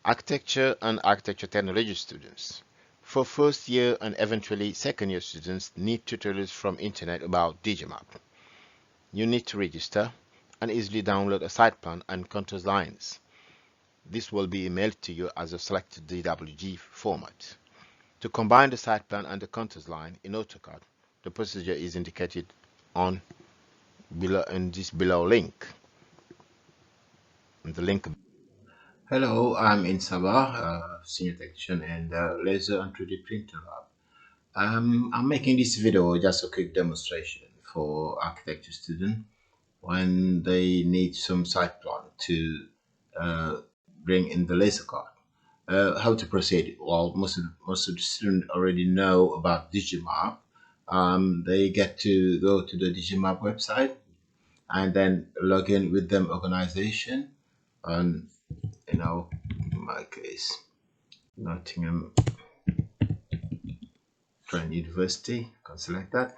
Architecture and architecture technology students. For first year and eventually second year students need tutorials from internet about Digimap. You need to register and easily download a site plan and contours lines. This will be emailed to you as a selected DWG format. To combine the site plan and the contours line in AutoCAD, the procedure is indicated on below in this below link. And the link. Hello, I'm in Sabah, senior technician and laser and 3D printer lab. I'm making this video just a quick demonstration for architecture students when they need some site plan to bring in the laser card. How to proceed? Well, most of the students already know about Digimap. They get to go to the Digimap website and then log in with them organization, and in my case, Nottingham Trent University. Can select that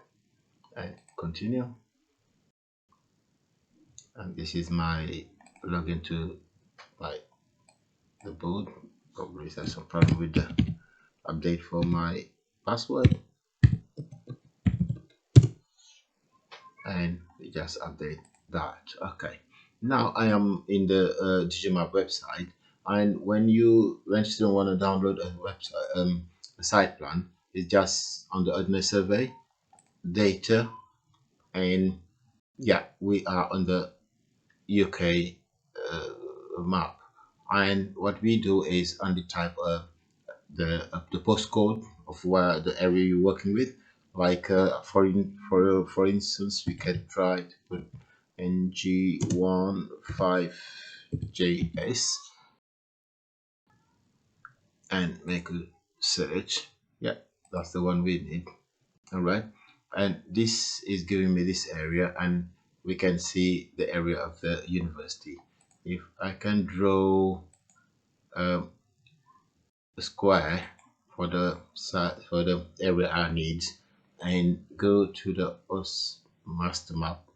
and continue. And this is my login to the board. Probably there's some problem with the update for my password, and we just update that. Okay, now I am in the Digimap website, and when student want to download a website a site plan, it's just on the ordinary survey data, and yeah, we are on the UK map. And what we do is on the type of the postcode of where the area you're working with. Like for instance, we can try to put NG15JS and make a search. Yeah, that's the one we need. All right, and this is giving me this area, and we can see the area of the university. If I can draw um, a square for the area I need, and go to the OS master map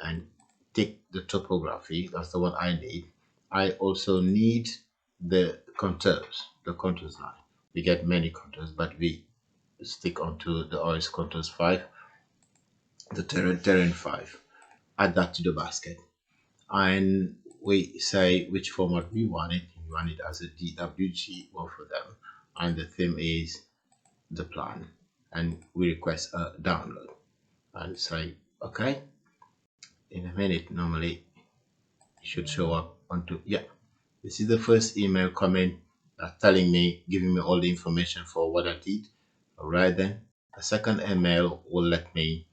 and take the topography. That's the one I need. I also need the contours line. We get many contours, but we stick onto the OS contours 5, the terrain 5. Add that to the basket, and we say which format we want it. We want it as a DWG, both of them, and the theme is the plan, and we request a download and say okay. In a minute, normally it should show up onto, yeah, this is the first email coming, telling me, giving me all the information for what I did. All right, then the second email will let me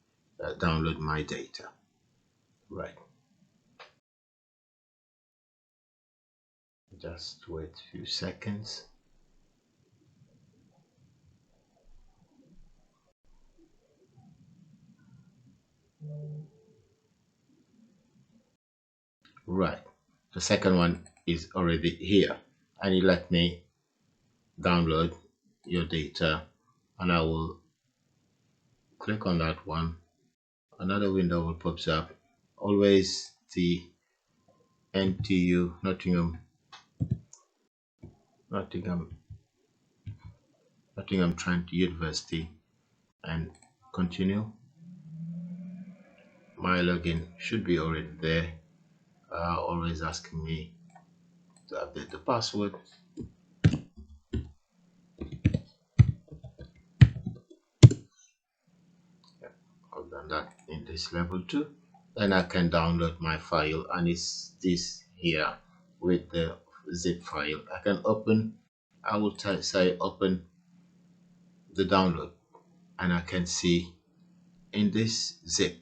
download my data. Right, just wait a few seconds. Right, the second one is already here, and it let me download your data, and I will click on that one. Another window will pops up. Always the NTU Nottingham Trent University, and continue. My login should be already there. Always asking me to update the password. I've done that in this level 2. Then I can download my file, and it's this here with the zip file. I can open, I will say open the download, and I can see in this zip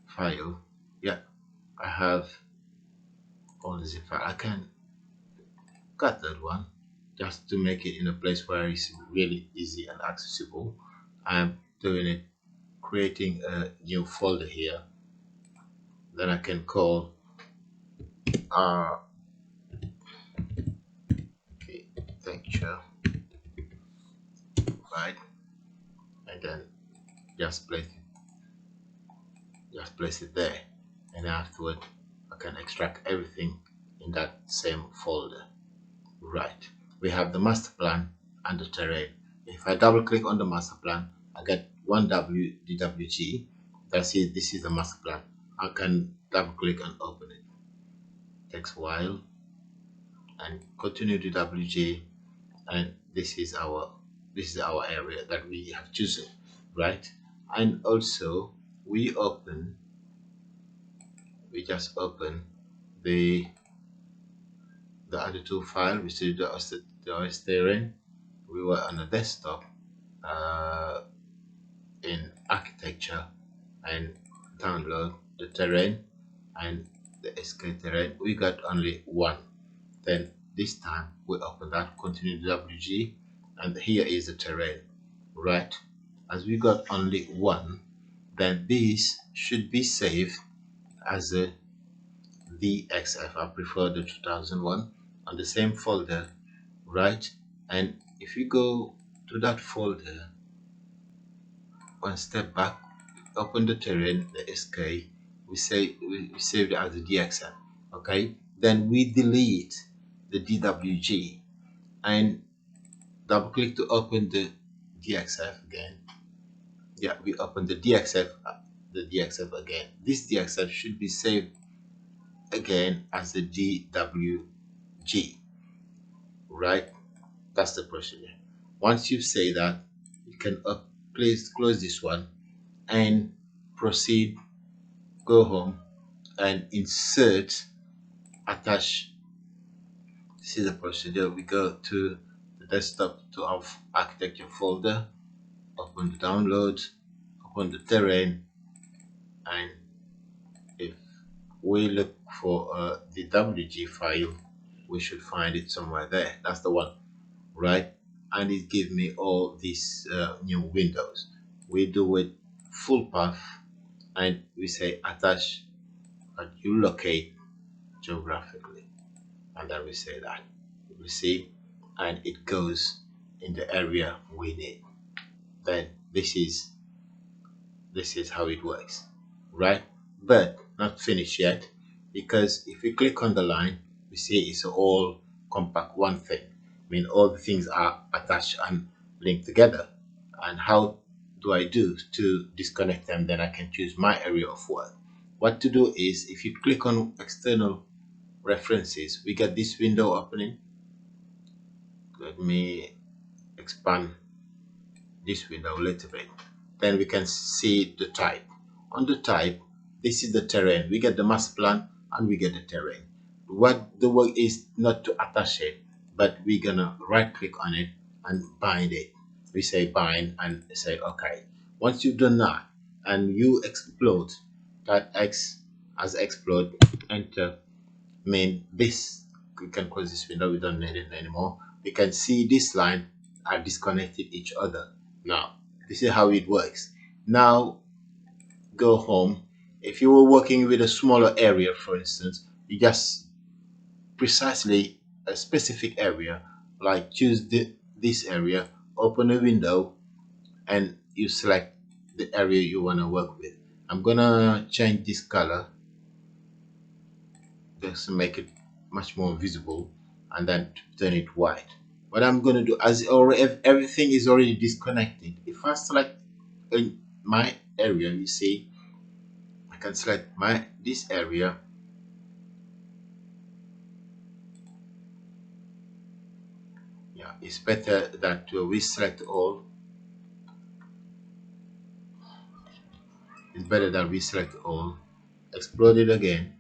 file, yeah, I have all the zip file. I can cut that one just to make it in a place where it's really easy and accessible. I'm doing it, creating a new folder here. Then I can call architecture, right, and then just place it there, and afterward I can extract everything in that same folder. Right, we have the master plan and the terrain. If I double click on the master plan, I get 1W DWG. That's it. This is the master plan. I can double click and open it. Takes a while, and continue DWG, and this is our area that we have chosen, right? And also we just open the other two files. We see the OS terrain. We were on the desktop in architecture, and download the terrain and the SK terrain. We got only one. Then this time we open that, continue WG, and here is the terrain, right? As we got only one, then this should be saved as a DXF. I prefer the 2001 on the same folder, right? And if you go to that folder, one step back, open the terrain, the SK, we saved it as a DXF, okay? Then we delete the DWG and double click to open the DXF again. Yeah, we open the DXF again. This DXF should be saved again as the DWG, right? That's the procedure. Once you say that, you can please close this one and proceed, go home and insert, attach. This is the procedure. We go to the desktop, to our architecture folder, open the download, open the terrain, and if we look for the WG file, we should find it somewhere there. That's the one, right? And it gives me all these new windows. We do it full path, and we say attach, and you locate geographically, and then we say that we see, and it goes in the area we need. Then this is how it works, right? But not finished yet, because if we click on the line, we see it's all compact one thing. I mean, all the things are attached and linked together. And how do I do to disconnect them? Then I can choose my area of work. What to do is, if you click on external references, we get this window opening. Let me expand this window a little bit. Then we can see the type. On the type, this is the terrain. We get the master plan and we get the terrain. What the work is not to attach it, but we're gonna right click on it and bind it. We say bind and say okay. Once you've done that and you explode that X as explode, enter. I mean, this, we can close this window, we don't need it anymore. We can see this line are disconnected each other. Now this is how it works. Now go home. If you were working with a smaller area, for instance, you just precisely a specific area, like choose this area, open a window, and you select the area you want to work with. I'm gonna change this color just to make it much more visible, and then turn it white. What I'm gonna do, as already everything is already disconnected, if I select my area, you see I can select this area, yeah, it's better that we select all. It's better that we select all, explode it again,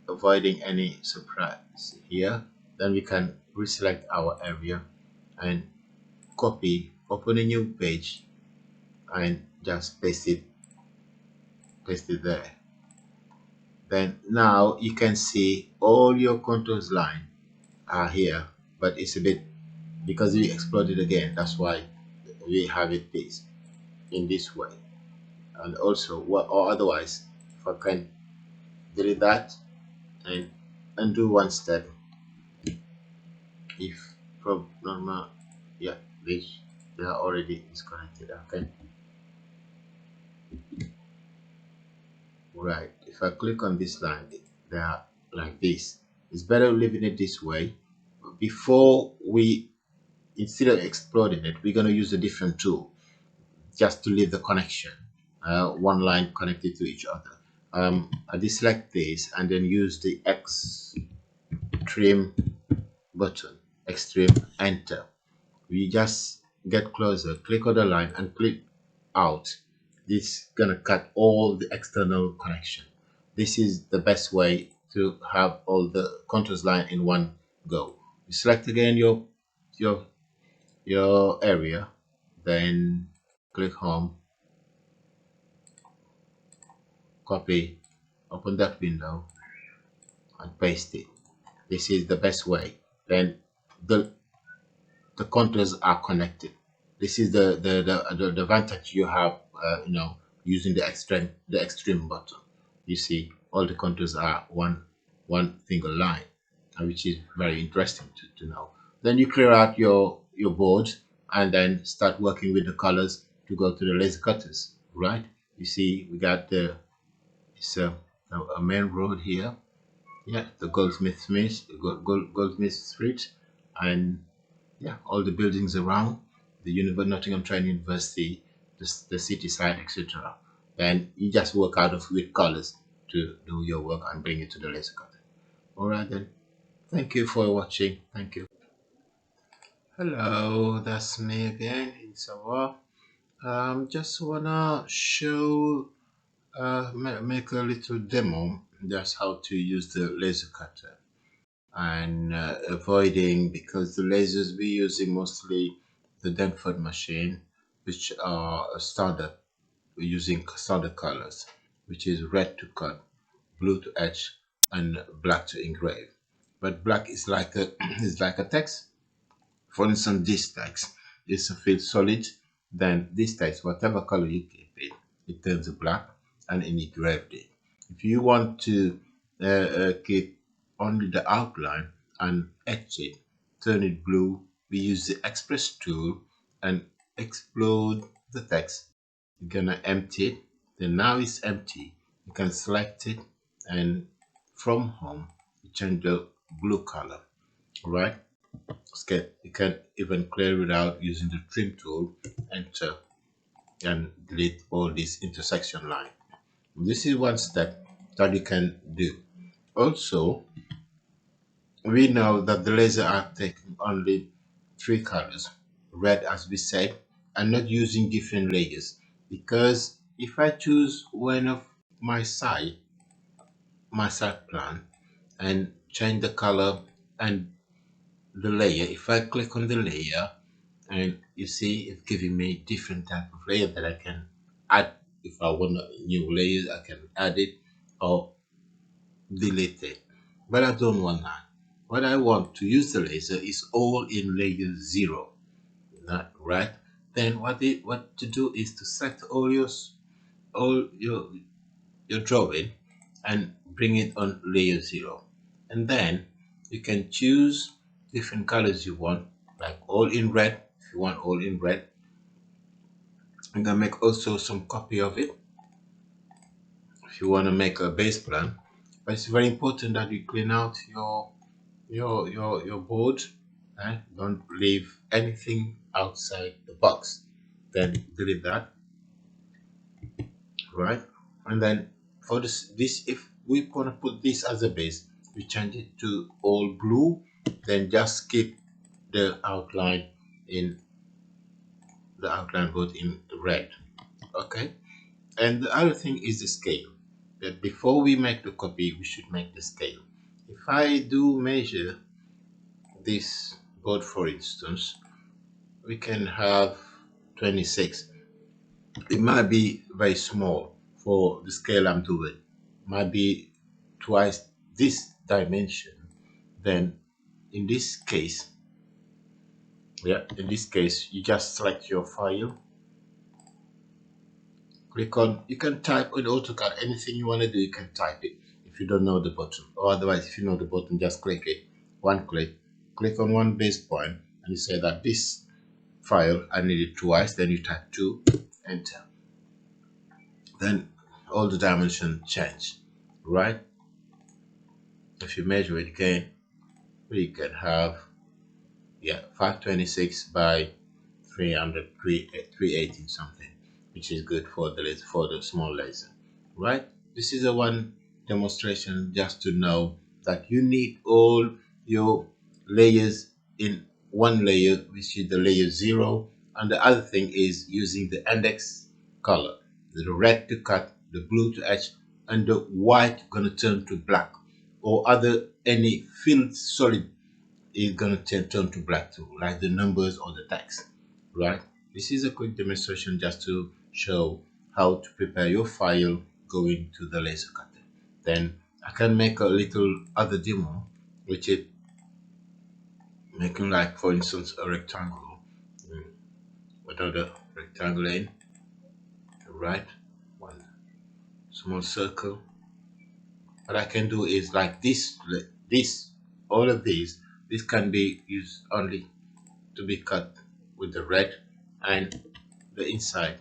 avoiding any surprise here. Then we can reselect our area and copy, open a new page, and just paste it there. Then now you can see all your contours line are here, but it's a bit, because we exploded again, that's why we have it this in this way. And also or otherwise, if I can delete that and undo one step, if from normal, yeah, which they are already disconnected. Okay, Right, if I click on this line, they are like this. It's better leaving it this way. Before we, instead of exploding it, we're going to use a different tool just to leave the connection, one line connected to each other. I deselect this and then use the extreme button, extreme, enter. We just get closer, click on the line and click out. This gonna cut all the external connection. This is the best way to have all the contours line in one go. You select again your your area, then click home, copy, open that window and paste it. This is the best way. Then the the contours are connected. This is the advantage you have, using the extreme button. You see, all the contours are one single line, which is very interesting to know. Then you clear out your board and then start working with the colors to go to the laser cutters. Right? You see, we got it's a main road here. Yeah, the Goldsmith Street, and yeah, all the buildings around the Nottingham Trent University, the city side, etc. Then you just work out of with colors to do your work and bring it to the laser cutter. All right then. Thank you for watching. Thank you. Hello, that's me again in Sawa. Just wanna show, make a little demo. That's how to use the laser cutter and avoiding, because the lasers we're using mostly the Denford machine, which are standard, we're using standard colors, which is red to cut, blue to etch, and black to engrave. But black is like a is like a text. For instance, this text is a field solid, then this text, whatever color you give it, it turns black and engraved it. If you want to keep only the outline and etch it, turn it blue, we use the express tool and explode the text. You're gonna empty it, then now it's empty. You can select it and from home, you change the blue color, right? You can even clear it out using the trim tool, enter, and delete all this intersection line. This is one step that you can do. Also, we know that the laser are taking only three colors, red as we said, and not using different layers, because if I choose one of my side, my side plan, and change the color and the layer, if I click on the layer, and you see it's giving me different type of layer that I can add. If I want a new layers, I can add it or delete it, but I don't want that. What I want to use the laser is all in layer 0, right? Then what to do is to select all your drawing and bring it on layer 0, and then you can choose different colors you want, like all in red. If you want all in red, I'm gonna make also some copy of it if you want to make a base plan. But it's very important that you clean out your board, and don't leave anything outside the box. Then delete that, right? And then for this, if we're gonna put this as a base, we change it to all blue, then just keep the outline in the outline board in red. Okay. And the other thing is the scale. That before we make the copy, we should make the scale. If I do measure this board, for instance, we can have 26. It might be very small for the scale I'm doing. Might be twice this dimension. Then in this case, yeah, in this case, you just select your file, click on, you can type on AutoCAD anything you want to do, you can type it if you don't know the button, or otherwise if you know the button, just click it, one click on one base point, and you say that this file I need it twice, then you type 2, enter. Then all the dimension change, right? If you measure it again, we can have, yeah, 526 by 300, 380 something, which is good for the laser, for the small laser, right? This is a one demonstration just to know that you need all your layers in one layer, which is the layer 0, and the other thing is using the index color, the red to cut, the blue to etch, and the white gonna turn to black, or other any filled solid is going to turn to black too, like the numbers or the text, right? This is a quick demonstration just to show how to prepare your file going to the laser cutter. Then I can make a little other demo, which is making, like, for instance, a rectangle. Without the rectangle in, right? One small circle. What I can do is like this, all of these, this can be used only to be cut with the red, and the inside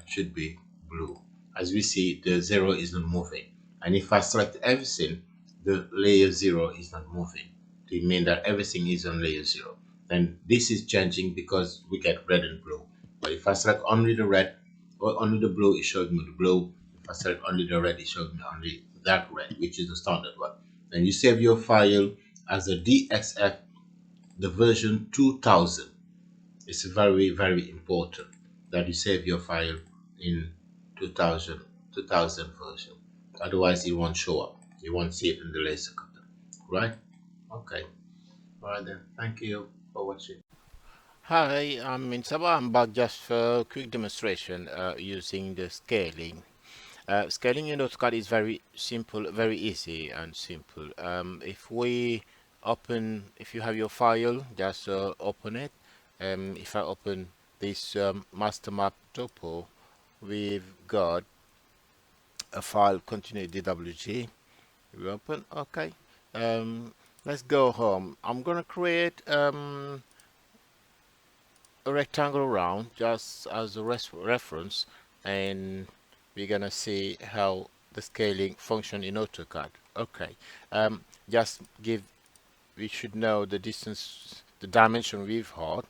should be blue. As we see, the 0 is not moving, and if I select everything, the layer 0 is not moving. It means that everything is on layer 0. Then this is changing because we get red and blue. But if I select only the red or only the blue, it shows me the blue. If I select only the red, it shows me only that red, which is the standard one. Then you save your file as a DXF, the version 2000. It's very, very important that you save your file in 2000 version. Otherwise, it won't show up. You won't see it in the laser cutter, right? Okay. All right then. Thank you for watching. Hi, I'm Insaba. I'm back just for a quick demonstration using the scaling. Scaling in AutoCAD is very simple, very easy and simple. If you have your file, just open it. If I open this master map topo, we've got a file continue DWG. We open, okay. Let's go home. I'm gonna create a rectangle round just as a reference, and we're gonna see how the scaling function in AutoCAD. Okay, just give, we should know the distance, the dimension we've had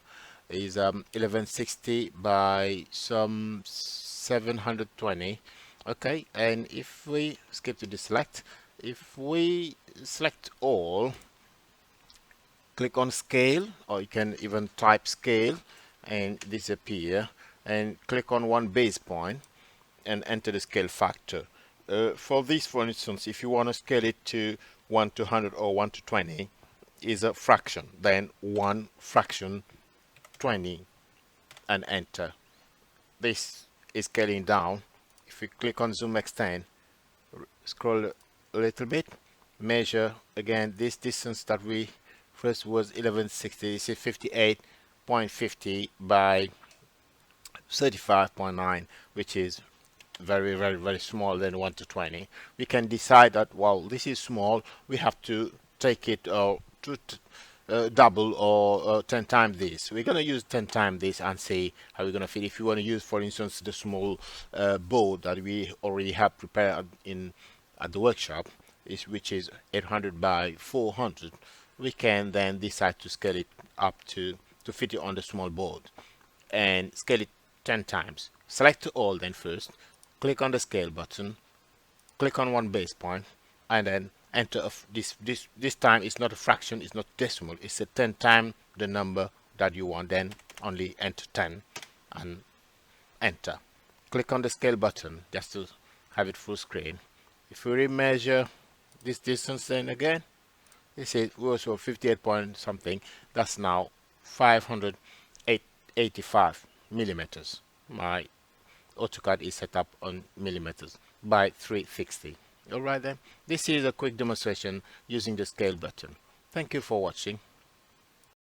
is 1160 by some 720. Okay, and if we skip to the select, if we select all, click on scale, or you can even type scale and disappear, and click on one base point and enter the scale factor. For this, for instance, if you want to scale it to 1 to 100 or 1 to 20 is a fraction, then 1 fraction 20 and enter. This is scaling down. If we click on zoom extend, scroll a little bit, measure again this distance that we first was 1160. This is 58.50 by 35.9, which is very, very, very small than 1 to 20. We can decide that, well, this is small, we have to take it to double or 10 times this. We're going to use 10 times this and see how we're going to fit. If you want to use, for instance, the small board that we already have prepared at the workshop, which is 800 by 400, we can then decide to scale it up to fit it on the small board and scale it 10 times. Select all then first, click on the scale button, click on one base point, and then enter this time it's not a fraction, it's not decimal, it's a 10 times the number that you want. Then only enter 10 and enter. Click on the scale button just to have it full screen. If we remeasure this distance, then again this is also 58 point something, that's now 585 millimeters. My AutoCAD is set up on millimeters by 360. Alright then, this is a quick demonstration using the scale button. Thank you for watching.